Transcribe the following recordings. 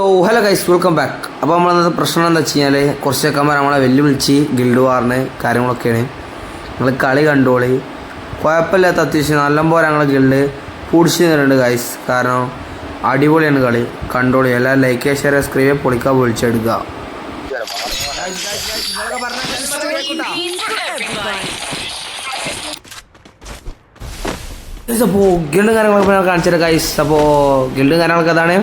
ഓ hello guys welcome back. അപ്പോൾ നമ്മളത് പ്രശ്നം എന്താ വെച്ച് കഴിഞ്ഞാൽ കുറച്ച് ചെക്കന്മാർ നമ്മളെ വെല്ലുവിളിച്ച് ഗിൽഡ് വാറിന് കാര്യങ്ങളൊക്കെയാണ്. നിങ്ങൾ കളി കണ്ടോളി, കുഴപ്പമില്ലാത്ത അത്യാവശ്യം നല്ലപോലെ ഞങ്ങൾ ഗിൽഡ് പിടിച്ച് തരുന്നുണ്ട് ഗൈസ്. കാരണം അടിപൊളിയാണ് കളി, കണ്ടോളി. എല്ലാം ലൈക്ക് ഷെയർ സബ്സ്ക്രൈബ് പൊളിക്കാൻ വിളിച്ചെടുക്കുക. അപ്പോൾ ഗിൽഡും കാര്യങ്ങളൊക്കെ കാണിച്ചത് ഗൈസ്. അപ്പോൾ ഗിൽഡും കാര്യങ്ങളൊക്കെ അതാണ്,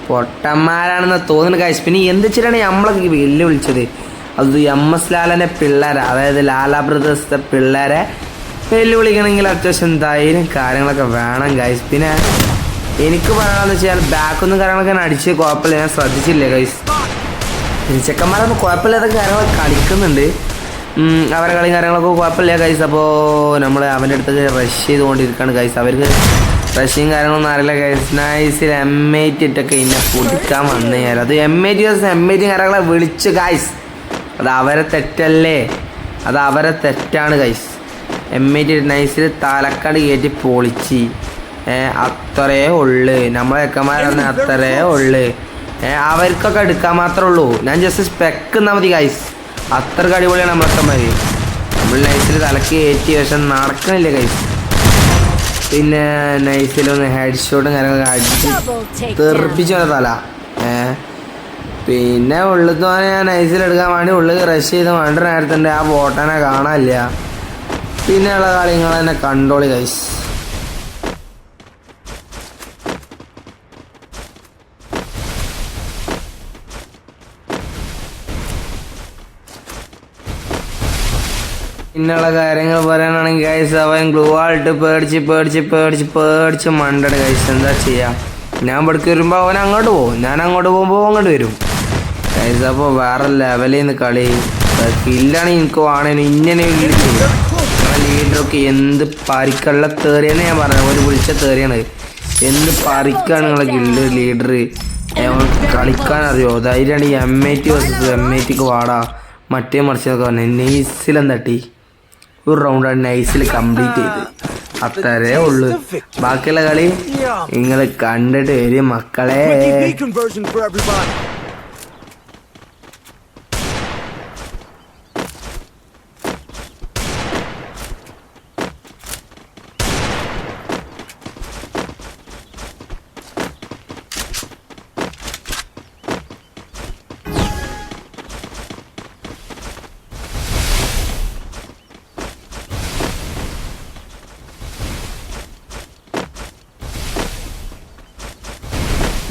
പൊട്ടന്മാരാണെന്ന് തോന്നുന്നു ഗൈസ്. പിന്നെ എന്ത് വെച്ചിട്ടാണ് നമ്മളൊക്കെ വെല്ലുവിളിച്ചത്? അത് MS ലാലൻ്റെ പിള്ളേരെ, അതായത് ലാല ബ്രദേഴ്സിൻ്റെ പിള്ളേരെ വെല്ലുവിളിക്കണമെങ്കിൽ അത്യാവശ്യം ധൈര്യം കാര്യങ്ങളൊക്കെ വേണം ഗൈസ്. പിന്നെ എനിക്ക് പറയാമെന്ന് വെച്ചാൽ ബാക്കൊന്നും കാര്യങ്ങളൊക്കെ അടിച്ച് കുഴപ്പമില്ല, ഞാൻ ശ്രദ്ധിച്ചില്ലേ ഗൈസ്. ചെക്കന്മാരൊന്നും കുഴപ്പമില്ലാത്ത കാര്യങ്ങളൊക്കെ കളിക്കുന്നുണ്ട്, അവരെ കളിയും കാര്യങ്ങളൊക്കെ കുഴപ്പമില്ല ഗൈസ്. അപ്പോൾ നമ്മൾ അവൻ്റെ അടുത്ത് റഷ് ചെയ്തുകൊണ്ടിരിക്കുകയാണ് ഗൈസ്. അവർക്ക് റഷ്യയും കാര്യങ്ങളൊന്നും അറിയില്ല ഗൈസ്. നൈസിൽ M8 ഇട്ടൊക്കെ ഇന്നെ പൊടിക്കാൻ വന്നു കഴിഞ്ഞാൽ അത് M8 കാര്യങ്ങളെ വിളിച്ച് ഗൈസ്. അത് അവരെ തെറ്റല്ലേ, അത് അവരെ തെറ്റാണ് ഗൈസ്. M8 നൈസിൽ തലക്കടി കയറ്റി പൊളിച്ച് അത്രേ ഉള്ളു. നമ്മളെ ചെക്കന്മാരറിഞ്ഞ അത്രേ ഉള്ളു. അവർക്കൊക്കെ എടുക്കാൻ മാത്രമേ ഉള്ളൂ. ഞാൻ ജസ്റ്റ് സ്പെക്ക് എന്നാൽ മതി ഗൈസ്. അത്രക്ക് അടിപൊളിയാണ് നമ്മളെക്കന്മാർ. നമ്മൾ നൈസിൽ തലക്ക് കയറ്റി പക്ഷെ നടക്കണില്ല ഗൈസ്. പിന്നെ നൈസിലൊന്ന് ഹെഡ് ഷോട്ടും കാര്യങ്ങളൊക്കെ അടിച്ച് തെറിപ്പിച്ചു തല. പിന്നെ ഉള്ളത്ത് പറഞ്ഞാൽ ഞാൻ നൈസിലെടുക്കാൻ വേണ്ടി ഉള്ളിൽ റഷ് ചെയ്ത് വേണ്ട നേരത്തെ ആ ബോട്ടനെ കാണാനില്ല. പിന്നെയുള്ള കളിങ്ങൾ തന്നെ കണ്ടോളി ഗൈസ്. പിന്നെയുള്ള കാര്യങ്ങൾ പറയാനാണെങ്കിൽ ഗൈസ്, അവൻ ഗ്ലൂ ആൾട്ട് പേടിച്ച് മണ്ടട് ഗൈസ്. എന്താ ചെയ്യാം, ഞാൻ ഇവിടേക്ക് വരുമ്പോൾ അവൻ അങ്ങോട്ട് പോകും, ഞാൻ അങ്ങോട്ട് പോകുമ്പോൾ അങ്ങോട്ട് വരും ഗൈസ്. അപ്പോൾ വേറെ ലെവലിൽ നിന്ന് കളി കില്ലാണ് എനിക്ക് വേണേനും ഇങ്ങനെ ലീഡറൊക്കെ എന്ത് പരിക്കുള്ള തേറിയെന്ന് ഞാൻ പറഞ്ഞത്. ഒരു വിളിച്ച തേറിയാണ്, എന്ത് പരിക്കാണ് നിങ്ങളെ ഗിൽഡ് ലീഡർ. കളിക്കാൻ അറിയോ? ധൈര്യമാണ് ഈ M8 വേഴ്സസ് M8ക്ക് വാടാ മറ്റേ മറിച്ചതൊക്കെ പറഞ്ഞത്. നെയ്സിലും തട്ടി ഒരു റൗണ്ടാണ് നൈസിൽ കംപ്ലീറ്റ് ചെയ്ത്, അത്രേ ഉള്ളു. ബാക്കിയുള്ള കളി നിങ്ങൾ കണ്ടിട്ട് വരും മക്കളെ.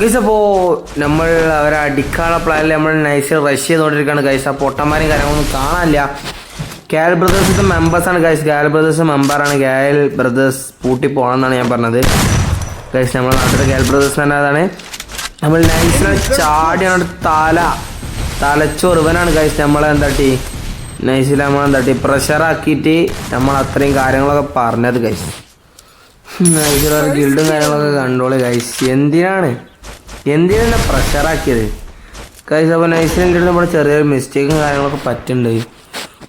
ഗൈസ്, അപ്പോൾ നമ്മൾ അവരെ അടിക്കാനുള്ള പ്ലാനിൽ നമ്മൾ നൈസിൽ റഷ് ചെയ്തുകൊണ്ടിരിക്കുകയാണ് ഗൈസ്. ആ പൊട്ടന്മാരും കാര്യങ്ങളൊന്നും കാണാനില്ല. ഗാൽ ബ്രദേഴ്സിൻ്റെ മെമ്പേഴ്സാണ് ഗൈസ്. ഗാൽ ബ്രദേഴ്സ് മെമ്പറാണ്. ഗാൽ ബ്രദേഴ്സ് പൂട്ടി പോകണമെന്നാണ് ഞാൻ പറഞ്ഞത് ഗൈസ്. നമ്മുടെ നാട്ടിലെ ഗാൽ ബ്രദേഴ്സ് തന്നെ അതാണ്. നമ്മൾ നൈസിനെ ചാടിയാണ് തലച്ചോറുവനാണ് ഗൈസ്. നമ്മളെന്താട്ടി നൈസിൽ നമ്മളെന്താട്ടി പ്രഷറാക്കിയിട്ട് നമ്മൾ അത്രയും കാര്യങ്ങളൊക്കെ പറഞ്ഞത് ഗൈസ്. നൈസിൽ ഗിൽഡും കാര്യങ്ങളൊക്കെ കണ്ടോളി ഗൈസ്. എന്തിനാണ് പ്രഷറാക്കിയത് ഗൈസ്? അപ്പോൾ നൈസിലും ഗിൽഡും ഇവിടെ ചെറിയൊരു മിസ്റ്റേക്കും കാര്യങ്ങളൊക്കെ പറ്റുന്നുണ്ട്.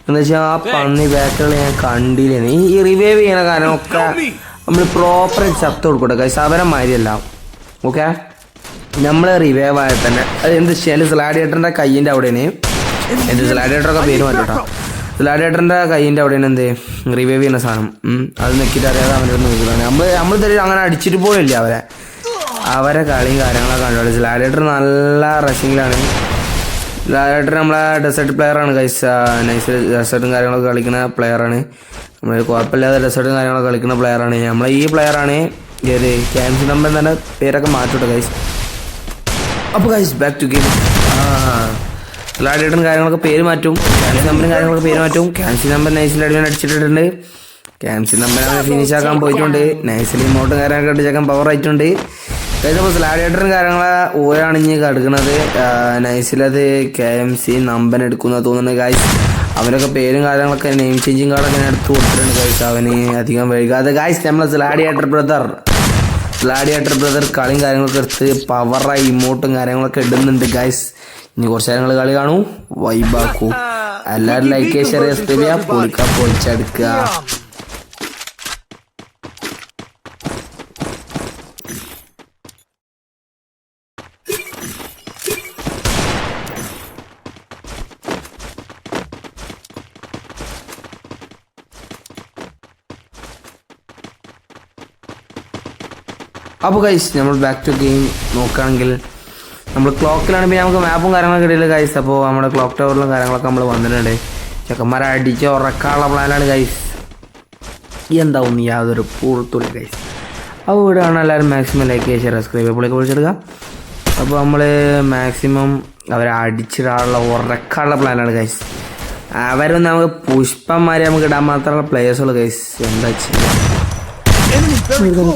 എന്ന് വെച്ചാൽ ആ പന്നി ബാറ്റുകൾ ഞാൻ കണ്ടില്ലേ. ഈ റിവൈവ് ചെയ്യുന്ന കാര്യങ്ങളൊക്കെ നമ്മൾ പ്രോപ്പറായിട്ട് ചത്ത് കൊടുക്കട്ടെ ഗൈസ്, അവരെ മാതിരിയല്ല. ഓക്കെ, നമ്മൾ റിവൈവ് ആയാൽ തന്നെ അത് എന്ത് വെച്ചാൽ സ്ലാഡിയേറ്ററിൻ്റെ കയ്യിൻ്റെ അവിടെയാണ് സ്ലാഡിയേറ്ററൊക്കെ പേര് മാറ്റോട്ടോ. സ്ലാഡിയേറ്ററിൻ്റെ കയ്യിൻ്റെ അവിടെയാണ് എന്ത് റിവൈവ് ചെയ്യുന്ന സാധനം. അത് നെക്കിട്ട് അറിയാതെ അവൻ്റെ അടുത്ത് നോക്കുന്നതാണ്. നമ്മൾ തരും അങ്ങനെ അടിച്ചിട്ട് പോലില്ല അവരെ കളിയും കാര്യങ്ങളൊക്കെ കണ്ടോളൂ. സ്ലാഡിയേറ്റർ നല്ല റഷിങ്ങിലാണ്. സ്ലാഡിയേറ്റർ നമ്മളെ ഡെസേർട്ട് പ്ലെയറാണ് ഗൈസ്. നൈസ് ഡെസേർട്ടും കാര്യങ്ങളൊക്കെ കളിക്കുന്ന പ്ലെയറാണ്. നമ്മൾ കുഴപ്പമില്ലാതെ ഡെസേർട്ടും കാര്യങ്ങളൊക്കെ കളിക്കുന്ന പ്ലെയറാണ്. നമ്മളെ ഈ പ്ലെയറാണ് ഏത് ക്യാൻസി നമ്പർ തന്നെ പേരൊക്കെ മാറ്റോട്ടെ ഗൈസ്. അപ്പോൾ ഗൈസ് ബാക്ക് ടു ഗെയിം. സ്ലാഡിയേറ്ററും കാര്യങ്ങളൊക്കെ പേര് മാറ്റും, ക്യാൻസി നമ്പറും കാര്യങ്ങളൊക്കെ പേര് മാറ്റും. ക്യാൻസി നമ്പർ നൈസിൽ അടിവാൻ അടിച്ചിട്ടുണ്ട്. ക്യാൻസി നമ്പർ ഫിനിഷ് ആക്കാൻ പോയിട്ടുണ്ട്. നൈസിൽ ഇമോട്ടും കാര്യങ്ങളൊക്കെ അടിച്ചേക്കാൻ പവർ ആയിട്ടുണ്ട്. അപ്പോൾ സ്ലാഡിയേറ്ററും കാര്യങ്ങളെ ഓരാണിഞ്ഞ് കിടക്കുന്നത്. നൈസിലത് KMC നമ്പർ എടുക്കുന്നത് തോന്നുന്നുണ്ട് ഗൈസ്. അവരൊക്കെ പേരും കാര്യങ്ങളൊക്കെ നെയിം ചേഞ്ചിങ് കാർഡൊക്കെ ഞാൻ എടുത്ത് കൊടുത്തിട്ടുണ്ട് ഗൈസ്. അവന് അധികം വൈകാതെ ഗൈസ് നമ്മളെ സ്ലാഡിയേറ്റർ ബ്രദർ കളിയും കാര്യങ്ങളൊക്കെ എടുത്ത് പവറായി ഇമോട്ടും കാര്യങ്ങളൊക്കെ ഇടുന്നുണ്ട് ഗൈസ്. ഇനി കുറച്ച് കാര്യങ്ങൾ കളി കാണൂ, വൈബാക്കൂ. എല്ലാവരും ലൈക്ക് ഷെയർ സബ്സ്ക്രൈബ് പൊളിച്ചെടുക്കുക. അപ്പോൾ ഗൈസ് നമ്മൾ ബാക്ക് ടു ഗെയിം നോക്കുകയാണെങ്കിൽ നമ്മൾ ക്ലോക്കിലാണ് പിന്നെ നമുക്ക് മാപ്പും കാര്യങ്ങളൊക്കെ ഇടയില്ല ഗൈസ്. അപ്പോൾ നമ്മുടെ ക്ലോക്ക് ടവറിലും കാര്യങ്ങളൊക്കെ നമ്മൾ വന്നിട്ടുണ്ട്. ചെക്കന്മാരെ അടിച്ച് ഉറക്കാനുള്ള പ്ലാനാണ് ഗൈസ്. എന്താവും യാതൊരു പൂർത്തുള്ളി ഗൈസ്. അപ്പോൾ ഇവിടെ കാണാൻ എല്ലാവരും മാക്സിമം ലൈക്ക് ചെയ്യുക, സബ്സ്ക്രൈബ് ചെയ്യുമ്പോഴേക്ക് വിളിച്ചെടുക്കുക. അപ്പോൾ നമ്മൾ മാക്സിമം അവരെ അടിച്ചിടാനുള്ള ഉറക്കാനുള്ള പ്ലാനാണ് ഗൈസ്. അവരൊന്നും നമുക്ക് പുഷ്പന്മാരെ നമുക്ക് ഇടാൻ മാത്രമുള്ള പ്ലേയേഴ്സുള്ളൂ ഗൈസ്. എന്താ ചെയ്യുക,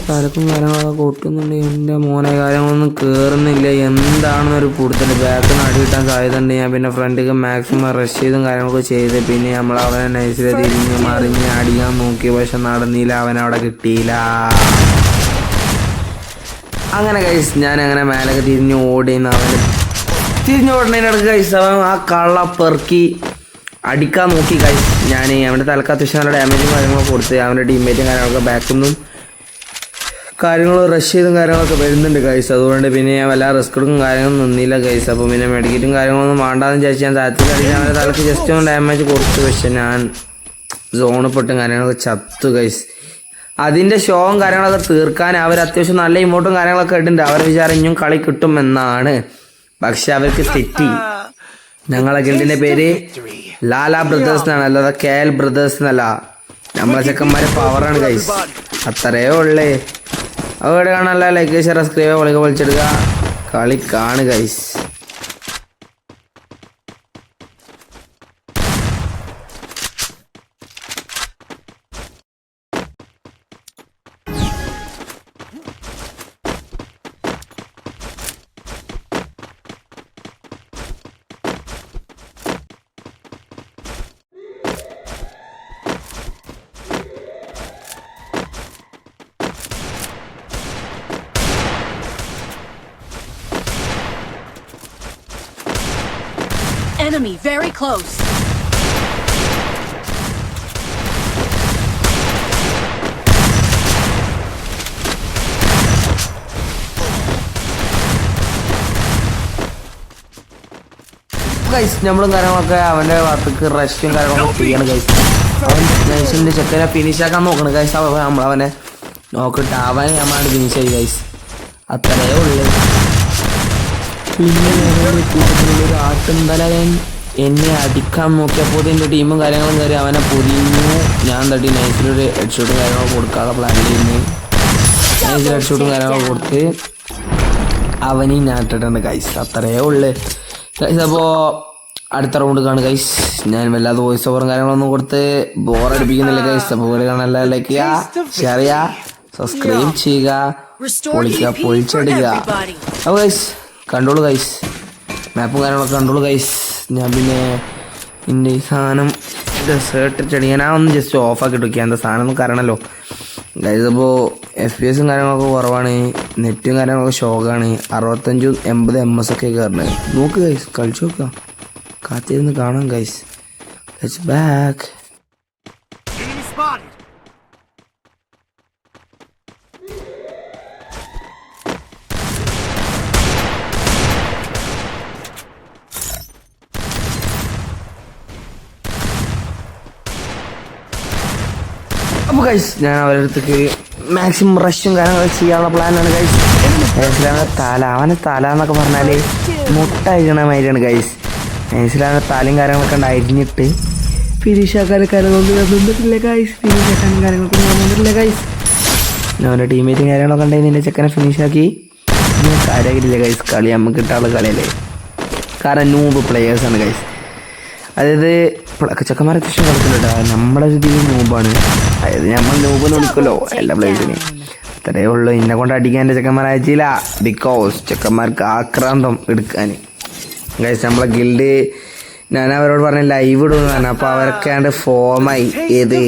തലക്കും കാര്യങ്ങളൊക്കെ കൊട്ടുന്നുണ്ട്. എൻ്റെ മോനെ കാര്യങ്ങളൊന്നും കയറുന്നില്ല. എന്താണെന്നൊരു കൂടുതൽ ബാക്കിൽ നിന്ന് അടി കിട്ടാൻ സാധ്യത ഉണ്ട്. ഞാൻ പിന്നെ ഫ്രണ്ടിക്ക് മാക്സിമം റഷ് ചെയ്തും കാര്യങ്ങളൊക്കെ ചെയ്ത് പിന്നെ നമ്മൾ അവനെ നൈസിൽ തിരിഞ്ഞ് മറിഞ്ഞ് അടിക്കാൻ നോക്കി. പക്ഷെ നടന്നില്ല, അവനവിടെ കിട്ടിയില്ല. അങ്ങനെ ഗൈസ് ഞാൻ അങ്ങനെ മേലൊക്കെ തിരിഞ്ഞ് ഓടിയെന്ന് അവന് തിരിഞ്ഞ് ഓടുന്നതിനിടക്ക് ഗൈസ് അവൻ ആ കള്ള പെറുക്കി അടിക്കാൻ നോക്കി ഗൈസ്. ഞാൻ അവൻ്റെ തലക്ക് അത്യാവശ്യം നല്ല ഡാമേജും കാര്യങ്ങളൊക്കെ കൊടുത്ത് അവൻ്റെ ടീംമേറ്റും കാര്യങ്ങളൊക്കെ ബാക്കിൽ നിന്നും കാര്യങ്ങൾ റഷ് ചെയ്തും കാര്യങ്ങളൊക്കെ വരുന്നുണ്ട് ഗൈസ്. അതുകൊണ്ട് പിന്നെ ഞാൻ വല്ല റിസ്ക് എടുക്കും കാര്യങ്ങളൊന്നും നിന്നില്ല ഗൈസ്. അപ്പോൾ പിന്നെ മെഡിക്കറ്റും കാര്യങ്ങളൊന്നും വേണ്ടാന്ന് വിചാരിച്ച് ഞാൻ താഴത്തിൽ അടിക്കാൻ അവൻ്റെ തലക്ക് ജസ്റ്റ് ഒന്ന് ഡാമേജ് കൊടുത്തു. പക്ഷെ ഞാൻ സോണിൽ പെട്ടും കാര്യങ്ങളൊക്കെ ചത്തു ഗൈസ്. അതിൻ്റെ ഷോവും കാര്യങ്ങളൊക്കെ തീർക്കാൻ അവർ അത്യാവശ്യം നല്ല ഇമോട്ടും കാര്യങ്ങളൊക്കെ ഇടുന്നുണ്ട്. അവർ വിചാരം ഇനിയും കളി കിട്ടുമെന്നാണ്. പക്ഷെ അവർക്ക് തെറ്റി. ഞങ്ങളെ ഗിൽഡിന്റെ പേര് ലാല ബ്രദേഴ്സ് എന്നാണ്, അല്ലാതെ KL ബ്രദേഴ്സ് എന്നല്ല. നമ്മളെ ചെക്കന്മാരെ പവറാണ് ഗൈസ്, അത്രേ ഉള്ളേ. അവിടെ കാണാനല്ല ലൈക്ക് ഷെയർ സബ്സ്ക്രൈബ് വിളിക്ക് വിളിച്ചെടുക്കുക. കളി കാണു guys. Enemy very close. Guys നമ്മളും കാര്യങ്ങളൊക്കെ അവൻ്റെ ഭാഗത്തേക്ക് റഷ്യും കാര്യങ്ങളൊക്കെ ചെയ്യണം ഗൈസ്. അവൻ നൈസിൻ്റെ ചെക്കനെ ഫിനിഷ് ആക്കാൻ നോക്കണം ഗൈസ്. നമ്മളവനെ നോക്കിട്ട് അവൻ നമ്മളാണ് ഫിനിഷ് ആയി ഗൈസ്, അത്രേ ഉള്ളു. പിന്നെ കൂട്ടത്തിലുള്ളൊരു ആട്ടുന്തലവൻ എന്നെ അടിക്കാൻ നോക്കിയപ്പോൾ എൻ്റെ ടീമും കാര്യങ്ങളും കയറി അവനെ പൊതിഞ്ഞു. ഞാൻ തട്ടി നൈസിലൊരു ഹെഡ്ഷോട്ടും കാര്യങ്ങളൊക്കെ കൊടുക്കാനുള്ള പ്ലാനിലിരുന്ന് നൈസിൽ ഹെഡ്ഷോട്ടും കാര്യങ്ങളൊക്കെ കൊടുത്ത് അവനീ ഞാട്ടിട്ടുണ്ട് ഗൈസ്, അത്രേ ഉള്ളു ഗൈസ്. അപ്പോൾ അടുത്ത റൗണ്ട് കാണും ഗൈസ്. ഞാൻ വല്ലാതെ വോയിസ് ഓവറും കാര്യങ്ങളൊന്നും കൊടുത്ത് ബോറടിപ്പിക്കുന്നില്ല ഗൈസ്. അപ്പോൾ ഇവിടെ കാണാൻ ലൈക്ക് ചെയ്യുക, ഷെയർ ചെയ്യുക, സബ്സ്ക്രൈബ് ചെയ്യുക, പൊളിക്കുക, പൊളിച്ചടിക്കുക. അപ്പോൾ ഗൈസ് കണ്ടോളൂ ഗൈസ്, മാപ്പും കാര്യങ്ങളൊക്കെ കണ്ടോളൂ ഗൈസ്. ഞാൻ പിന്നെ എൻ്റെ ഈ സാധനം ഡെസേർട്ട് ഞാനൊന്ന് ജസ്റ്റ് ഓഫാക്കിയിട്ട് വയ്ക്കുക. എന്താ സാധനം ഒന്നും കാരണമല്ലോ ഗൈസ്. അപ്പോൾ FPS കാര്യങ്ങളൊക്കെ കുറവാണ്, നെറ്റും കാര്യങ്ങളൊക്കെ ഷോക്കാണ്. 65-80 MS ഒക്കെ കയറുന്നത്. നോക്ക് ഗൈസ്, കളിച്ചു നോക്കാം, കാത്തിരുന്ന് കാണാം ഗൈസ്. Let's back. അപ്പോൾ ഗൈസ് ഞാൻ അവരുടെ അടുത്തേക്ക് മാക്സിമം റഷും കാര്യങ്ങളൊക്കെ ചെയ്യാനുള്ള പ്ലാനാണ് ഗൈസ്. അവൻ്റെ തല എന്നൊക്കെ പറഞ്ഞാൽ മുട്ട അരിക്കണ മാതിരിയാണ് ഗൈസ്. നൈസിലാണ് തലയും കാര്യങ്ങളൊക്കെ ഉണ്ട് അരിഞ്ഞിട്ട് ഫിനിഷാക്കാനും കാര്യങ്ങളൊന്നും വന്നിട്ടില്ല ഗൈസ്. ഫിനിഷാക്കാനും കാര്യങ്ങളൊക്കെ വന്നിട്ടില്ല ഗൈസ്. അവൻ്റെ ടീമേറ്റും കാര്യങ്ങളൊക്കെ ഉണ്ടെങ്കിൽ നിന്റെ ചെക്കനെ ഫിനിഷാക്കി കാര്യമാക്കിയിട്ടില്ല ഗൈസ്. കളി നമുക്ക് കിട്ടാനുള്ള കളിയല്ലേ, കാരണം നൂബ് പ്ലെയേഴ്സാണ് ഗൈസ്. അതായത് ചെക്കന്മാരെ കൃഷി കളിക്കുന്നുണ്ട്. നമ്മുടെ ഒരു ടീം നൂബാണ്, അതായത് നമ്മൾ നൂബെന്ന് വിളിക്കുമല്ലോ എല്ലാ പ്ലേയേഴ്സിനെയും. അത്രേ ഉള്ളൂ. എന്നെ കൊണ്ട് അടിക്കാൻ എൻ്റെ ചെക്കന്മാർ അയച്ചില്ല, ബിക്കോസ് ചെക്കന്മാർക്ക് ആക്രാന്തം എടുക്കാൻ ഗൈസ്. നമ്മളെ ഗിൽഡ് ഞാൻ അവരോട് പറഞ്ഞ ലൈവ് ഇടുമെന്ന് പറഞ്ഞു. അപ്പോൾ അവരൊക്കെ ആണ്ട് ഫോമായി ഏത്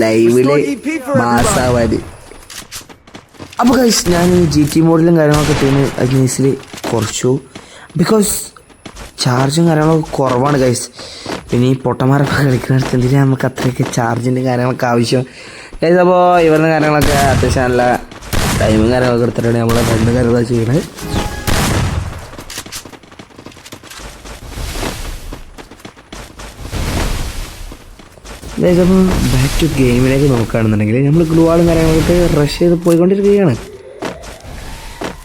ലൈവില് മാസാവാത്. അപ്പോൾ ഗൈസ് ഞാൻ GT മോഡിലും കാര്യങ്ങളൊക്കെ ചെയ്യുന്ന അഗ്നീസിൽ കുറച്ചു, ബിക്കോസ് ചാർജും കാര്യങ്ങളൊക്കെ കുറവാണ് ഗൈസ്. പിന്നെ ഈ പൊട്ടന്മാരൊക്കെ കളിക്കുന്നിടത്ത് എന്തിനാണ് നമുക്ക് അത്രയൊക്കെ ചാർജിൻ്റെ കാര്യങ്ങളൊക്കെ ആവശ്യം ഗൈസ്. അപ്പോൾ ഇവരുടെ കാര്യങ്ങളൊക്കെ അത്യാവശ്യം നല്ല ടൈമും കാര്യങ്ങളൊക്കെ എടുത്തിട്ടാണ് നമ്മളെ രണ്ട് കാര്യങ്ങളൊക്കെ ചെയ്യുന്നത്. ഗൈസ് അപ്പോൾ ബാക്ക് ടു ഗെയിമിലേക്ക് നോക്കുകയാണെന്നുണ്ടെങ്കിൽ നമ്മൾ ഗ്ലൂ വാളും കാര്യങ്ങളൊക്കെ റഷ് ചെയ്ത് പോയിക്കൊണ്ടിരിക്കുകയാണ്.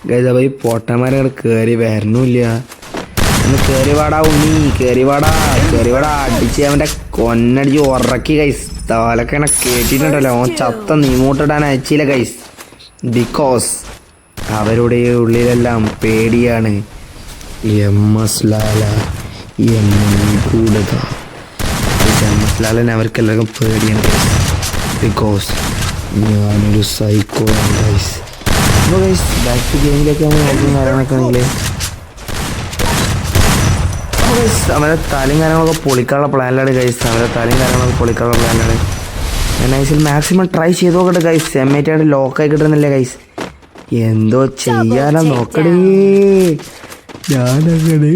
ഗൈസ് അപ്പോൾ ഈ പൊട്ടന്മാരങ്ങനെ കയറി വരണമില്ല. ഒന്ന് കയറി വാടാ ഉണ്ണി, കയറി വാടാ അടിച്ച് അവൻ്റെ കൊന്നടിച്ച് ഉറക്കി ഗൈസ്. തലക്കെ ഇങ്ങനെ കേട്ടിട്ടുണ്ടല്ലോ, ഓൻ ചത്ത നീമൂട്ടിടാൻ അയച്ചില്ല ഗൈസ്. ബിക്കോസ് അവരുടെ ഉള്ളിലെല്ലാം പേടിയാണ്. MS ലാല MS ലാലനെ അവർക്കെല്ലാവർക്കും പേടിയാണ് ഗൈസ്. ബിക്കോസ് ഞാനൊരു സൈക്കോ ആണ് ഗൈസ്. അപ്പോൾ ഗൈസ് ബാക്ക് ടു ഗെയിമിലേക്ക് നമ്മൾ നോക്കുന്ന കാര്യങ്ങളൊക്കെ ആണെങ്കിൽ അവരുടെ തലയും കാര്യങ്ങളൊക്കെ പൊളിക്കാനുള്ള പ്ലാനിലാണ് ഗൈസ്. അവരുടെ തലയും കാര്യങ്ങളൊക്കെ പൊളിക്കാനുള്ള പ്ലാനിലാണ്. ഞാൻ നൈസിൽ മാക്സിമം ട്രൈ ചെയ്ത് നോക്കട്ടെ ഗൈസ്. M8 ലോക്കായി കിട്ടുന്നില്ല ഗൈസ്. എന്തോ ചെയ്യാനാ നോക്കടേ. ഞാനങ്ങനെ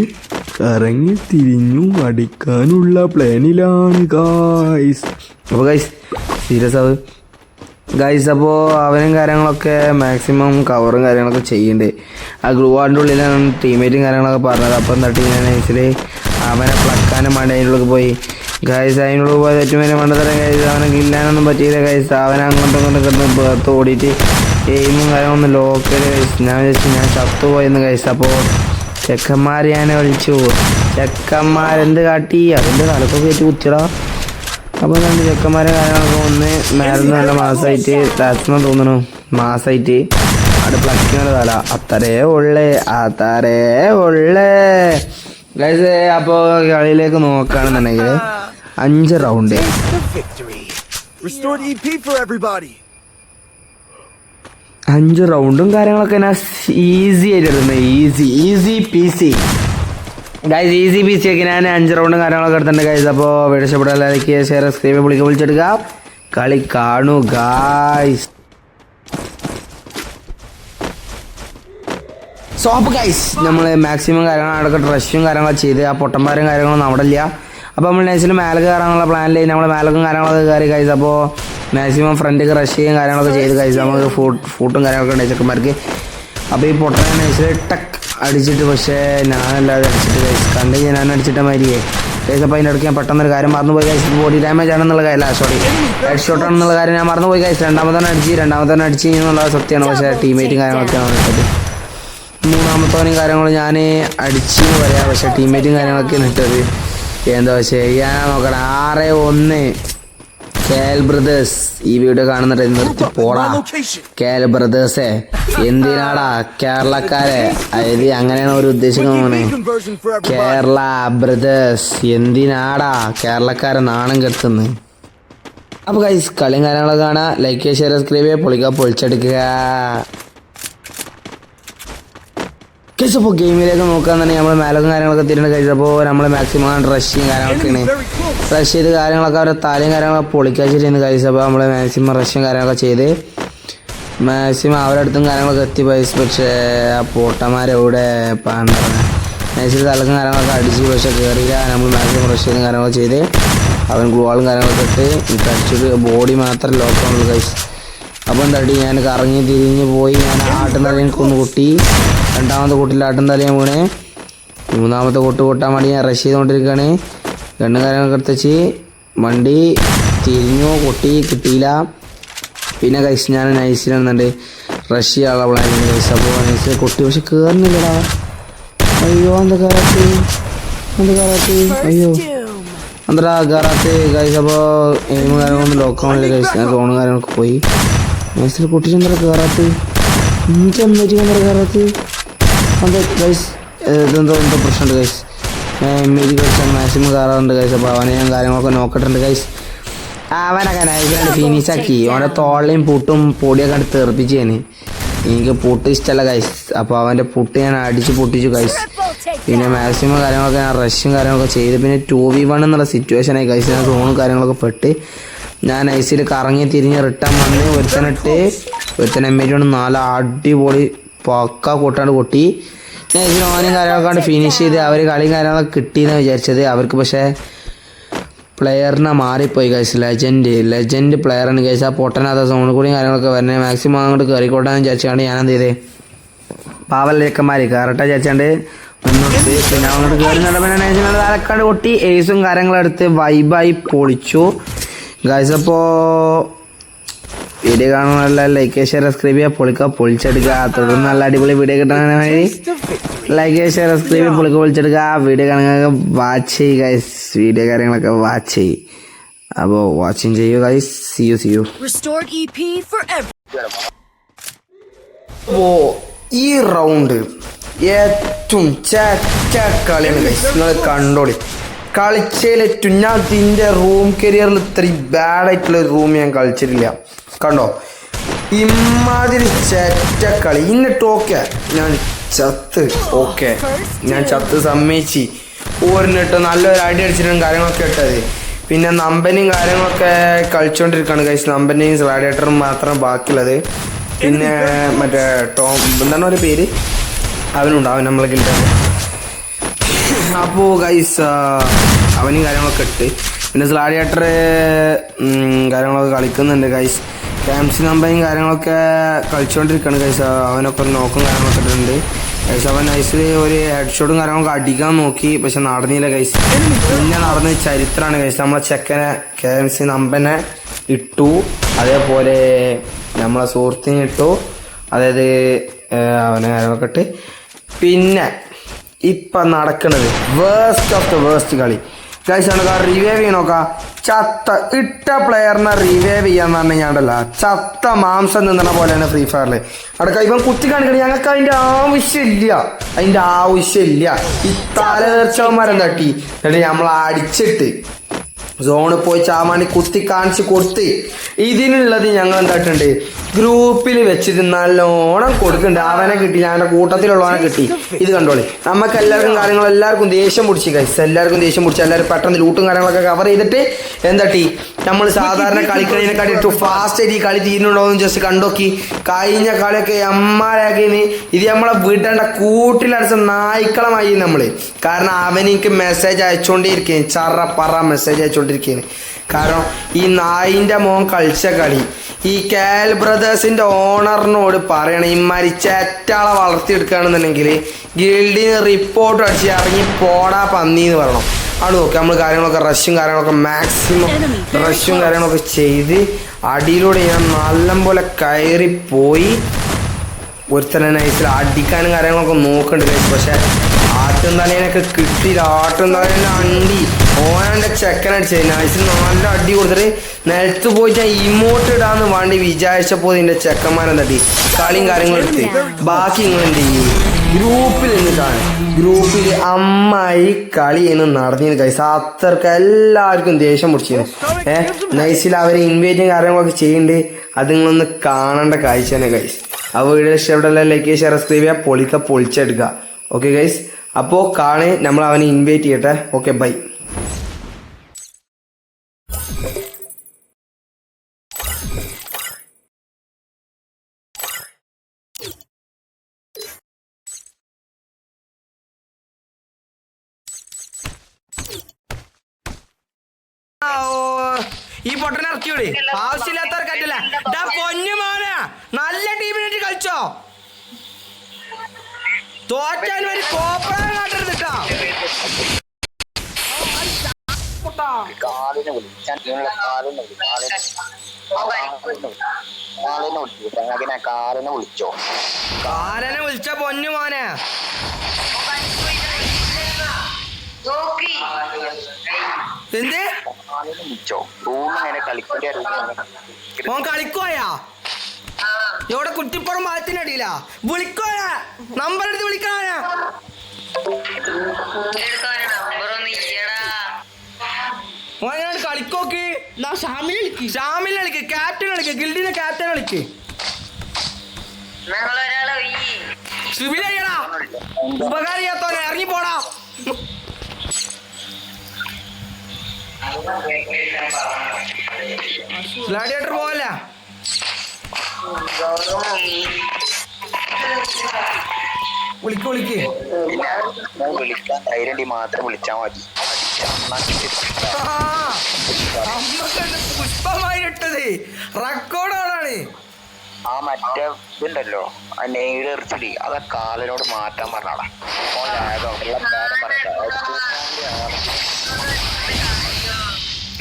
കറങ്ങി തിരിഞ്ഞു അടിക്കാനുള്ള പ്ലാനിലാണ് ഗൈസ്. അപ്പോൾ ഗൈസ് സീരിയസ് ആവ് ഗൈസ്. അപ്പോൾ അവനും കാര്യങ്ങളൊക്കെ മാക്സിമം കവറും കാര്യങ്ങളൊക്കെ ചെയ്യണ്ടേ. ആ ഗ്രൂവാറിൻ്റെ ഉള്ളിലാണ് ടീമേറ്റും കാര്യങ്ങളൊക്കെ പറഞ്ഞത്. അപ്പം തട്ടി ഞാൻ നൈസിൽ അവനെ പ്ലക്കാനും വേണ്ടി അതിനുള്ളിൽ പോയി ഗൈസ്. അതിനുള്ളിൽ പോയി ഏറ്റവും വലിയ മണ്ടത്തരം ഗൈസ്. അവനെ കില്ലാനൊന്നും പറ്റിയില്ല ഗൈസ്. അവനെ അങ്ങോട്ടും ഇങ്ങോട്ടും കിടന്ന് പുറത്ത് ഓടിയിട്ട് എയിമും കാര്യങ്ങളൊന്നും ലോക്കൽ ഗൈസ്. ഞാൻ വിചാരിച്ചു ഞാൻ ചത്തുപോയെന്ന് ഗൈസ്. അപ്പോൾ ചെക്കന്മാർ ഞാൻ വിളിച്ചു. ചെക്കന്മാരെന്ത് കാട്ടി അതിൻ്റെ തലക്കൊക്കെ കയറ്റി കുത്തിടാ. അപ്പോൾ രണ്ട് ചെക്കന്മാരെ കാര്യങ്ങളൊക്കെ ഒന്ന് മരുന്ന് നല്ല മാസമായിട്ട് താത്തെന്ന് തോന്നുന്നു. മാസമായിട്ട് അവിടെ പ്ലക്കിനുള്ള തല അത്രേ ഉള്ളേ ഗൈസ്. അപ്പോൾ കളിയിലേക്ക് നോക്കുകയാണെന്നുണ്ടെങ്കിൽ 5 റൗണ്ട് കാര്യങ്ങളൊക്കെ ഞാൻ ഈസി ആയിട്ട് എടുക്കുന്നത്. Easy PC guys. Easy PC ഒക്കെ ഞാൻ 5 റൗണ്ടും കാര്യങ്ങളൊക്കെ എടുത്തിട്ടുണ്ട് ഗൈസ്. അപ്പോൾ വീഡിയോ ഇഷ്ടപ്പെട്ടാൽ ലൈക്ക് ചെയ്യുക, ഷെയർ, സബ്സ്ക്രൈബ് വിളിച്ചെടുക്കുക. കളി കാണൂ ഗൈസ്. സോപ്പ് ഗൈസ് നമ്മൾ മാക്സിമം കാര്യങ്ങൾ അടക്കം റഷ്യും കാര്യങ്ങളൊക്കെ ചെയ്ത് ആ പൊട്ടന്മാരും കാര്യങ്ങളൊന്നും അവിടെ ഇല്ല. അപ്പോൾ നമ്മൾ നൈസിൽ മേലെ കയറാനുള്ള പ്ലാനിൽ നമ്മൾ മേലക്കും കാര്യങ്ങളൊക്കെ കയറി ഗൈസ്. അപ്പോൾ മാക്സിമം ഫ്രണ്ടിലേക്ക് റഷ് ചെയ്യും കാര്യങ്ങളൊക്കെ ചെയ്ത് ഗൈസ്. നമുക്ക് ഫൂട്ടും കാര്യങ്ങളൊക്കെ ഉണ്ട് ചെക്കന്മാർക്ക്. അപ്പോൾ ഈ പൊട്ടനെ നൈസിൽ ടക്ക് അടിച്ചിട്ട്, പക്ഷേ ഞാനല്ലാതെ അടിച്ചിട്ട് ഗൈസ്. കണ്ടെങ്കിൽ ഞാൻ അടിച്ചിട്ട മാതിരിയേ ഗൈസ്. അപ്പോൾ അതിൻ്റെ ഇടയ്ക്ക് ഞാൻ പെട്ടെന്നൊരു കാര്യം മറന്നുപോയി ഗൈസ്. ബോഡി ഡാമേജ് ആണെന്നുള്ള കാര്യം, സോറി ഹെഡ് ഷോട്ട് ആണെന്നുള്ള കാര്യം ഞാൻ മറന്നുപോയി ഗൈസ്. രണ്ടാമത്തെ അടിച്ച് എന്നുള്ളത് സത്യമാണ്. പക്ഷേ ടീമേറ്റും കാര്യങ്ങളൊക്കെയാണ് ഇട്ടത്. മൂന്നാമത്തവനും കാര്യങ്ങളും ഞാൻ അടിച്ചെന്ന് പറയാം. പക്ഷേ ടീമേറ്റും കാര്യങ്ങളൊക്കെയാണ് ഇട്ടത്. എന്താ ചെയ്യാനാ നോക്കണം. 6-1 KL ബ്രദേഴ്സ്. ഈ വീഡിയോ കാണുന്നുണ്ട് നിർത്തി പോടാ. KL ബ്രദേഴ്സേ എന്തിനാടാ കേരളക്കാരെ, അതായത് അങ്ങനെയാണ് ഒരു ഉദ്ദേശിക്കുന്നത്. കേരള ബ്രദേഴ്സ് എന്തിനാടാ കേരളക്കാരെ നാണം കെടുത്തുന്നത്. അപ്പോൾ ഗൈസ് കളിയും കാര്യങ്ങളൊക്കെ കാണാം. ലൈക്ക് ചെയ്യുക, ഷെയർ, സബ്സ്ക്രൈബ് ചെയ്യുക, പൊളിച്ചെടുക്കുക ഗൈസ്. അപ്പോൾ ഗെയിമിലേക്ക് നോക്കുകയാണെന്നുണ്ടെങ്കിൽ നമ്മൾ മേലക്കും കാര്യങ്ങളൊക്കെ തിരിഞ്ഞ് കഴിച്ചപ്പോൾ നമ്മൾ മാക്സിമം റഷ്യും കാര്യങ്ങളൊക്കെയാണ്. റഷ് ചെയ്ത് കാര്യങ്ങളൊക്കെ അവരുടെ തലയും കാര്യങ്ങളൊക്കെ പൊളിക്കാച്ചിരുന്ന് കഴിച്ചപ്പോൾ നമ്മൾ മാക്സിമം റഷ്യും കാര്യങ്ങളൊക്കെ ചെയ്ത് മാക്സിമം അവരുടെ അടുത്തും കാര്യങ്ങളൊക്കെ എത്തി പൈസ. പക്ഷേ ആ പൊട്ടന്മാരെവിടെ നൈസിൽ തലക്കും കാര്യങ്ങളൊക്കെ അടിച്ച് പക്ഷേ കയറിയില്ല. നമ്മൾ മാക്സിമം റഷ് ചെയ്തും കാര്യങ്ങളൊക്കെ ചെയ്ത് അവൻ ഗ്ലൂവാളും കാര്യങ്ങളൊക്കെ ഇട്ട് എനിക്ക് അടിച്ചിട്ട് ബോഡി മാത്രം ലോക്കാണുള്ളൂ കഴിച്ച്. അപ്പോൾ എന്താട്ടി ഞാൻ കറങ്ങി തിരിഞ്ഞ് പോയി. ഞാൻ ആട്ടും തലയും കൊന്ന് കുട്ടി. രണ്ടാമത്തെ കൂട്ടിൽ ആട്ടും തലയും വീണ്. മൂന്നാമത്തെ കൂട്ടാൻ വേണ്ടി ഞാൻ റഷ് ചെയ്തുകൊണ്ടിരിക്കുകയാണ്. ഗണ്ണും കാര്യങ്ങളൊക്കെ എടുത്തുവെച്ച് വണ്ടി തിരിഞ്ഞു കൊട്ടി കിട്ടിയില്ല. പിന്നെ കഴിച്ച് ഞാൻ നൈസിലെന്നുണ്ട് റഷ് ചെയ്യാനുള്ള പ്ലാനിങ് കഴിച്ച്. അപ്പോൾ നൈസിൽ കൊട്ടി പക്ഷെ കയറുന്നില്ലടാ. അയ്യോ എന്താ കയറാത്ത് അയ്യോ എന്താ കയറാത്ത് കഴിച്ച്. അപ്പോൾ എയിമും കാര്യങ്ങളൊന്നും ലോക്കാണില്ല കഴിച്ച്. ഞാൻ റോണും കാര്യങ്ങളൊക്കെ പോയി. നൈസിൽ കൊട്ടിച്ചെന്താ കയറാത്ത് എനിക്ക് എന്താ കയറാത്ത് എന്താ ഗൈസ്. എന്തോ പ്രശ്നമുണ്ട് ഗൈസ്. എമ്മേജ് കഴിച്ചാൽ മാക്സിമം കയറാറുണ്ട് ഗൈസ്. അപ്പോൾ അവനെ ഞാൻ കാര്യങ്ങളൊക്കെ നോക്കിയിട്ടുണ്ട് ഗൈസ്. അവനൊക്കെ നൈസായിട്ട് ഫിനിഷാക്കി. അവൻ്റെ തോളയും പുട്ടും പൊടിയൊക്കെ കണ്ട് തെറിപ്പിച്ച് ഞാൻ. എനിക്ക് പുട്ട് ഇഷ്ടമല്ല ഗൈസ്. അപ്പോൾ അവൻ്റെ പുട്ട് ഞാൻ അടിച്ച് പൊട്ടിച്ചു ഗൈസ്. പിന്നെ മാക്സിമം കാര്യങ്ങളൊക്കെ ഞാൻ റഷും കാര്യങ്ങളൊക്കെ ചെയ്ത് പിന്നെ 2v1 എന്നുള്ള സിറ്റുവേഷനായി ഗൈസ്. ഞാൻ സോണും കാര്യങ്ങളൊക്കെ പെട്ട് ഞാൻ നൈസിൽ കറങ്ങി തിരിഞ്ഞ് റിട്ടേൺ വന്ന് ഒരുത്തൻ എമ്മേജ് കൊണ്ട് 4 അടിപൊളി പക്ക കൊട്ടാണ്ട് കൊട്ടി. നൈസിൽ ഓനും കാര്യങ്ങളൊക്കെ ഫിനിഷ് ചെയ്ത് അവർ കളിയും കാര്യങ്ങളൊക്കെ കിട്ടിയെന്നാണ് വിചാരിച്ചത്. അവർക്ക് പക്ഷേ പ്ലെയറിനെ മാറിപ്പോയി ഗൈസ്. ലെജൻഡ് പ്ലെയറാണ് ഗൈസ്. ആ പൊട്ടനകത്ത സോണിൽ കൂടിയും കാര്യങ്ങളൊക്കെ വരുന്നത് മാക്സിമം അങ്ങോട്ട് കയറിക്കോട്ടാന്ന് വിചാരിച്ചാണ്ട് ഞാൻ എന്ത് ചെയ്തേ പാവലേക്കന്മാർ കയറട്ടെ വിചാരിച്ചാണ്ട് മുന്നോട്ട്. പിന്നെ അങ്ങോട്ട് കയറി നടന്ന നൈസിനോട് തലക്കാട് കൊട്ടി ഏസും കാര്യങ്ങളെടുത്ത് വൈബായി പൊളിച്ചു ഗൈസ്. അപ്പോൾ വീഡിയോ കാണാനുള്ള ലൈക്ക് ഷെയർ സബ്സ്ക്രൈബ് ചെയ്യുക, പൊളിച്ചെടുക്കുക. തുടർന്ന് നല്ല അടിപൊളി വീഡിയോ കിട്ടാനായി ലൈക്ക് ഷെയർ സബ്സ്ക്രൈബ് ചെയ്യുക, പൊളിച്ചെടുക്കുക. വീഡിയോ കാണുക, വാച്ച് ചെയ്യുക ഗൈസ്. വീഡിയോ കാര്യങ്ങളൊക്കെ വാച്ച് ചെയ്യും. അപ്പോൾ വാച്ചിങ് ചെയ്യുക guys. See you. Restored EP for every. അപ്പോൾ ഈ റൗണ്ട് ഏറ്റവും ചാറ്റ കളിയാണ് ഗൈസ്. നിങ്ങൾ കണ്ടോളി. കളിച്ചതിലേറ്റവും ഞാൻ ഇതിൻ്റെ റൂം കരിയറിൽ ഇത്രയും ബാഡായിട്ടുള്ള റൂം ഞാൻ കളിച്ചിട്ടില്ല. കണ്ടോ ഇമാതിരി ചെറ്റ കളി. എന്നിട്ട് ഓക്കെ ഞാൻ ചത്ത്. ഓക്കെ ഞാൻ ചത്ത് സമ്മതിച്ച് ഓരിനിട്ട് നല്ലൊരു അടി അടിച്ചിട്ടും കാര്യങ്ങളൊക്കെ ഇട്ടത്. പിന്നെ നമ്പനെയും കാര്യങ്ങളൊക്കെ കളിച്ചുകൊണ്ടിരിക്കുകയാണ് ഗൈസ്. നമ്പനെയും റാഡിയേറ്ററും മാത്രം ബാക്കിയുള്ളത്. പിന്നെ മറ്റേ ടോം എന്താണ് ഒരു പേര് അവനുണ്ടാവും നമ്മളെ കിട്ടാൻ. അപ്പോൾ ഗൈസ് അവനും കാര്യങ്ങളൊക്കെ ഇട്ട് പിന്നെ ഗ്ലാഡിയേറ്റർ കാര്യങ്ങളൊക്കെ കളിക്കുന്നുണ്ട് ഗൈസ്. ക്യാംസി നമ്പയും കാര്യങ്ങളൊക്കെ കളിച്ചുകൊണ്ടിരിക്കുകയാണ് ഗൈസ്. അവനൊക്കെ ഒരു നോക്കും കാര്യങ്ങളൊക്കെ ഇട്ടിട്ടുണ്ട് ഗൈസ്. അവൻ നൈസിൽ ഒരു ഹെഡ് ഷോട്ടും കാര്യങ്ങളൊക്കെ അടിക്കാൻ നോക്കി, പക്ഷെ നടന്നില്ല ഗൈസ്. പിന്നെ നടന്ന ചരിത്രമാണ് ഗൈസ്. നമ്മളെ ചെക്കനെ ക്യാംസി നമ്പനെ ഇട്ടു, അതേപോലെ നമ്മളെ സുഹൃത്തിനെ ഇട്ടു, അതായത് അവനെ കാര്യങ്ങളൊക്കെ ഇട്ട്. പിന്നെ ഇപ്പം നടക്കുന്നത് വേസ്റ്റ് ഓഫ് ദ വേസ്റ്റ് കളി ഗൈസ് ആണ്. റിവൈവ് ചെയ്യണോക്കാ. ചത്ത ഇട്ട പ്ലെയറിനെ റിവൈവ് ചെയ്യാന്ന് പറഞ്ഞു കഴിഞ്ഞാണ്ടല്ല ചത്ത മാംസം നിന്നണ പോലെയാണ് ഫ്രീ ഫയറിൽ അടക്കം. ഇപ്പം കുത്തി കാണിക്കണം. ഞങ്ങൾക്ക് അതിന്റെ ആവശ്യമില്ല. ഈ തലതീർച്ചവന്മാരെന്താ തട്ടി എന്നിട്ട് നമ്മൾ അടിച്ചിട്ട് സോണിൽ പോയി ചാമാണ്ടി കുത്തി കാണിച്ച് കൊടുത്ത് ഇതിനുള്ളത് ഞങ്ങൾ എന്തായിട്ടുണ്ട് ഗ്രൂപ്പിൽ വെച്ചിട്ട് നല്ലോണം കൊടുക്കുന്നുണ്ട്. അവനെ കിട്ടി, ഞങ്ങളുടെ കൂട്ടത്തിലുള്ളവനെ കിട്ടി. ഇത് കണ്ടോളി. നമുക്ക് എല്ലാവർക്കും ദേഷ്യം പിടിച്ച് ഗൈസ്. എല്ലാവർക്കും എല്ലാവരും പെട്ടെന്ന് ലൂട്ടും കാര്യങ്ങളൊക്കെ കവർ ചെയ്തിട്ട് എന്താട്ടി നമ്മൾ സാധാരണ കളിക്കുന്നതിനെക്കാട്ടി ഏറ്റവും ഫാസ്റ്റ് ആയിട്ട് ഈ കളി തീരുന്നുണ്ടോയെന്ന് ജസ്റ്റ് കണ്ടോക്കി. കഴിഞ്ഞ കളിയൊക്കെ അമ്മാരാക്കിന് ഇത് നമ്മളെ വീട്ടേണ്ട കൂട്ടിലടച്ച നായ്ക്കളമായി നമ്മൾ. കാരണം അവനെനിക്ക് മെസ്സേജ് അയച്ചുകൊണ്ടിരിക്കുകയാണ്, ചറ മെസ്സേജ് അയച്ചുകൊണ്ടിരിക്കുകയാണ്. കാരണം ഈ നായിൻ്റെ മോൻ കളിച്ച കളി ഈ കാൽ ബ്രദേഴ്സിന്റെ ഓണറിനോട് പറയണം, ഇമാരി ചെറ്റാളെ വളർത്തിയെടുക്കുകയാണെന്നുണ്ടെങ്കിൽ ഗിൽഡിന് റിപ്പോർട്ട് അടിച്ച് ഇറങ്ങി പോടാ പന്നി എന്ന് പറയണം. അവിടെ നോക്കി നമ്മൾ കാര്യങ്ങളൊക്കെ റഷ്യും മാക്സിമം റഷ്യും കാര്യങ്ങളൊക്കെ ചെയ്ത് അടിയിലൂടെ ഞാൻ നല്ലപോലെ കയറിപ്പോയി ഒരുത്തനെ നൈസിൽ അടിക്കാനും കാര്യങ്ങളൊക്കെ നോക്കുന്നുണ്ട്. പക്ഷെ ആട്ടും തലേനൊക്കെ കിട്ടിയില്ല. ആട്ടും തലേനെ അണ്ടി ഓനെ ചെക്കനടിച്ചത് നൈസിൽ നല്ല അടി കൊടുത്തിട്ട് നിലത്ത് പോയി ഞാൻ ഇമോട്ട് ഇടാന്ന് വേണ്ടി വിചാരിച്ചപ്പോൾ ഇതിൻ്റെ ചെക്കന്മാരെന്തട്ടി കളിയും കാര്യങ്ങളും എടുത്ത് ബാക്കി നിങ്ങൾ എന്ത് ചെയ്യും ഗ്രൂപ്പിൽ നിന്നിട്ടാണ്. ഗ്രൂപ്പിൽ അമ്മായി കളി എന്ന് നടന്നിരുന്നു ഗൈസ്. അത്രക്ക് എല്ലാവർക്കും ദേഷ്യം പിടിച്ചിരുന്നു. നൈസിൽ അവരെ ഇൻവൈറ്റും കാര്യങ്ങളൊക്കെ ചെയ്യുന്നുണ്ട്. അത് നിങ്ങളൊന്ന് കാണേണ്ട കാഴ്ച തന്നെ ഗൈസ്. ആ വീഡിയോ ഇഷ്ടപ്പെട്ടല്ല ലൈക്ക് ഷെയർ സബ്സ്ക്രൈബ് ചെയ്യുക, പൊളിച്ചെടുക്കുക. Okay guys. അപ്പോൾ കാണേ നമ്മൾ അവനെ ഇൻവൈറ്റ് ചെയ്യട്ടെ. Okay bye. ഈ പൊട്ടനെ ഇറക്കിയോളി. ആവശ്യമില്ലാത്തവർക്കല്ല പൊന്നു മോനെ. നല്ല ടീമിനായിട്ട് കളിച്ചോ. തോറ്റാൽ വരെ കോപ്പറാൻ കാട്ടരുതിട്ടാ. കാലനെ വിളിച്ച പൊന്നു മോനെ. എന്ത് ഓൻ കളിക്കോയാ എവിടെ കുറ്റിപ്പുറം ഭാഗത്തിനടിയില്ല വിളിക്കോയാ. നമ്പർ എടുത്ത് വിളിക്കാനാ. ഓനോട് കളിക്കോക്ക്. ഷാമിൽ കളിക്ക്, ക്യാപ്റ്റൻ കളിക്ക്, ഗിൽഡിന്റെ ക്യാപ്റ്റൻ കളിക്ക്. സിവിലയ്യടാ ഉപകാരം ചെയ്യാത്തോനെ ഇറങ്ങി പോടാ. ഗ്ലാഡിയേറ്റർ പോവല്ല. വിളിക്ക് വിളിക്കാൻ ധൈര്യം മാത്രം വിളിച്ചാൽ മതി. പുഷ്പമായി ഇട്ടത് റെക്കോർഡാണ്. ആ മറ്റേ ഇതുണ്ടല്ലോ ആ നെയ്ഡ് എറിച്ചിടി അതാ കാലിനോട് മാറ്റാൻ പറഞ്ഞാടാ.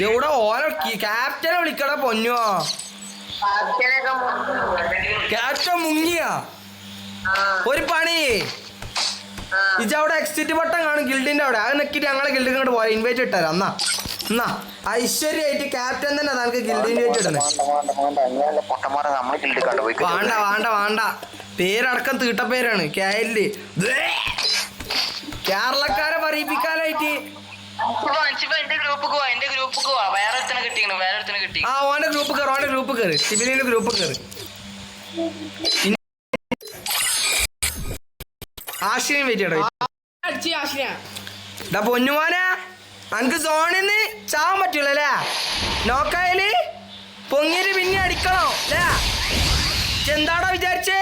എവിടെ ഓരോ ക്യാപ്റ്റനെ വിളിക്കടാ പൊന്നുവോ. ക്യാപ്റ്റൻ മുങ്ങിയാ ഒരു പണി ഇജവിടെ എക്സിറ്റ് ബട്ടൺ കാണും ഗിൽഡിന്റെ അവിടെ അത് നെക്കിട്ട് ഞങ്ങളെ ഗിൽഡിൽ ഇങ്ങോട്ട് പോയാൽ ഇൻവൈറ്റ് ഇട്ടാരാ എന്നാ ഐശ്വര്യമായിട്ട് ക്യാപ്റ്റൻ തന്നെ നമുക്ക് ഗിൽഡ് ഇൻവൈറ്റ് ഇടണേ വേണ്ട പേരടക്കം തീട്ടപ്പേരാണ് കേരള കേരളക്കാരെ പറയിപ്പിക്കാനായിട്ട് ആ ഓന്റെ ഗ്രൂപ്പ് കയറി സിവിലിന്റെ ഗ്രൂപ്പ് കയറി ആശയം വെയിറ്റ് പൊന്നുമോനെ അനക്ക് സോണിന്ന് ചാവാൻ പറ്റൂലല്ലേ നോക്കായാല് പൊങ്ങിട്ട് പിന്നെ അടിക്കണോ അല്ലേ എന്താടാ വിചാരിച്ചേ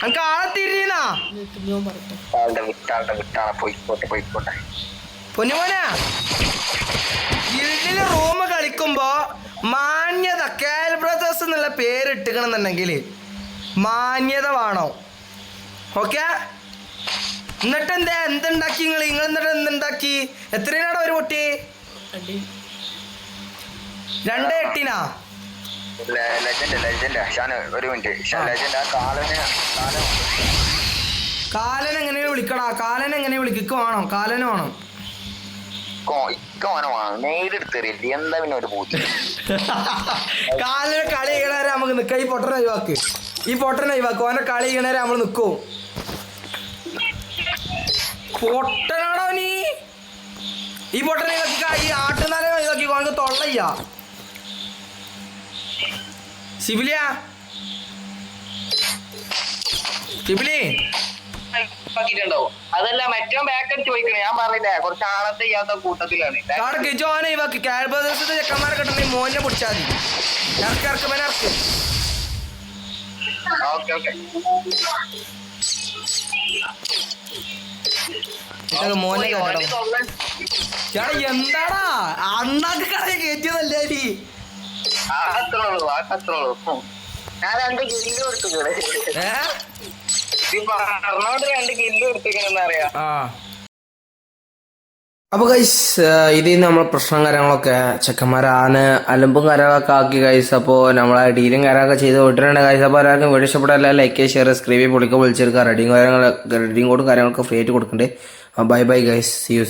അനക്ക് ആളെ തിരിഞ്ഞാ പൊന്നുമോനെ ഗിൽഡില് റൂം കളിക്കുമ്പോ മാന്യത കേൽ ബ്രദേഴ്സ് എന്നുള്ള പേര് ഇട്ടുകണെന്നുണ്ടെങ്കിൽ മാന്യത വേണോ ഓക്കെ എന്നിട്ട് എന്തുണ്ടാക്കി നിങ്ങൾ എന്നിട്ട് എന്തുണ്ടാക്കി എത്രയാണോ ഒരു പൊട്ടി 2-8 കാലൻ എങ്ങനെ വിളിക്കടാ കാലൻ എങ്ങനെ വിളിക്കുക വേണം കാലന് വേണം കാലിന് കളി ചെയ്യണവരെ നമുക്ക് നിക്കാം ഈ പൊട്ടനെ ഒഴിവാക്ക് ഓനെ കളി ചെയ്യണവരെ നമ്മൾ നിക്കും പൊട്ടനാണോ നീ ഈ പൊട്ടനെ ഈ ആട്ടുന്നാലെ ഒഴിവാക്കി ഓനക്ക് തൊള്ളയ്യ സിബിലിയ അതല്ല മറ്റോ ബാക്ക് അടിച്ച് പോയിക്കണേ ഞാൻ പറഞ്ഞില്ലേ കുറച്ച് ആളത്തെ ചെയ്യാത്ത കൂട്ടത്തിലാണ് ചെക്കന്മാരെ കിട്ടണേ മോനെ പിടിച്ചാൽ മതി ഇറക്ക് ഓക്കെ ഓക്കെ മോനെ എന്താടാ അണ്ണാക്ക് കട കയറ്റിയതല്ലേ നീ ഞാൻ 2 കില്ല് കൊടുത്തിക്കണേ 2 കില്ല് കൊടുത്തിക്കണെന്നറിയാം അപ്പോൾ ഗൈസ് ഇതിൽ നമ്മൾ പ്രശ്നം കാര്യങ്ങളൊക്കെ ചെക്കന്മാരാണ് അലമ്പും കാര്യങ്ങളൊക്കെ ആക്കി ഗൈസ് അപ്പോൾ നമ്മളെ ഡീലും കാര്യങ്ങളൊക്കെ ചെയ്ത് വിട്ടിട്ടുണ്ട് ഗൈസ് അപ്പോൾ എല്ലാവർക്കും വീഡിയോ ഇഷ്ടപ്പെട്ടാൽ ലൈക്ക് ഷെയർ സബ്സ്ക്രൈബ് പൊളിക്കുക വിളിച്ചെടുക്കുക റെഡിങ് കോഡും കാര്യങ്ങളൊക്കെ ഫ്രീ ആയിട്ട് കൊടുക്കണ്ടേ ബൈ ഗൈസ് സി യു